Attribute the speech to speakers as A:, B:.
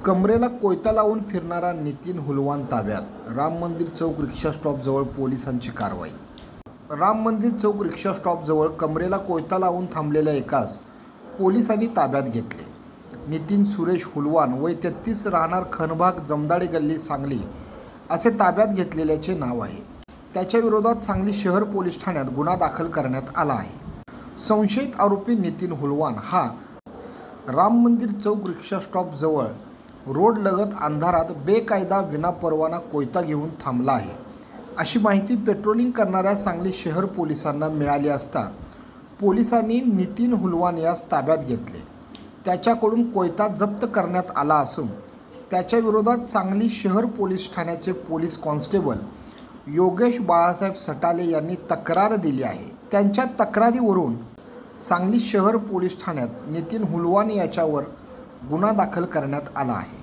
A: कमरेला कोयता लावून फिरणारा नितीन हुलवान ताब्यात. राम मंदिर चौक रिक्षा स्टॉपजवळ पोलिसांची कारवाई. राम मंदिर चौक रिक्षा स्टॉपजवळ कमरेला कोयता लावून थांबलेल्या एकास पोलिसांनी ताब्यात घेतले. नितीन सुरेश हुलवान वय 33 राहणार खनभाग जमदाडे गल्ली सांगली असे ताब्यात घेतलेल्याचे नाव आहे. त्याच्या विरोधात सांगली शहर पोलीस ठाण्यात गुन्हा दाखल करण्यात आला आहे. संशयित आरोपी नितीन हुलवान हा राम मंदिर चौक रिक्षा स्टॉपजवळ रोड लगत अंधारात बेकायदा विनापरवाना कोयता घेऊन थांबला आहे अशी माहिती पेट्रोलिंग करणाऱ्या सांगली शहर पोलिसांना मिळाली असता पोलिसांनी नितीन हुलवान यास ताब्यात घेतले. त्याच्याकडून कोयता जप्त करण्यात आला असून त्याच्या विरोधात सांगली शहर पोलीस ठाण्याचे पोलीस कॉन्स्टेबल योगेश बाळासाहेब सटाले यांनी तक्रार दिली आहे. त्यांच्या तक्रारीवरून सांगली शहर पोलीस ठाण्यात नितीन हुलवान याच्यावर गुन्हा दाखल करण्यात आला आहे.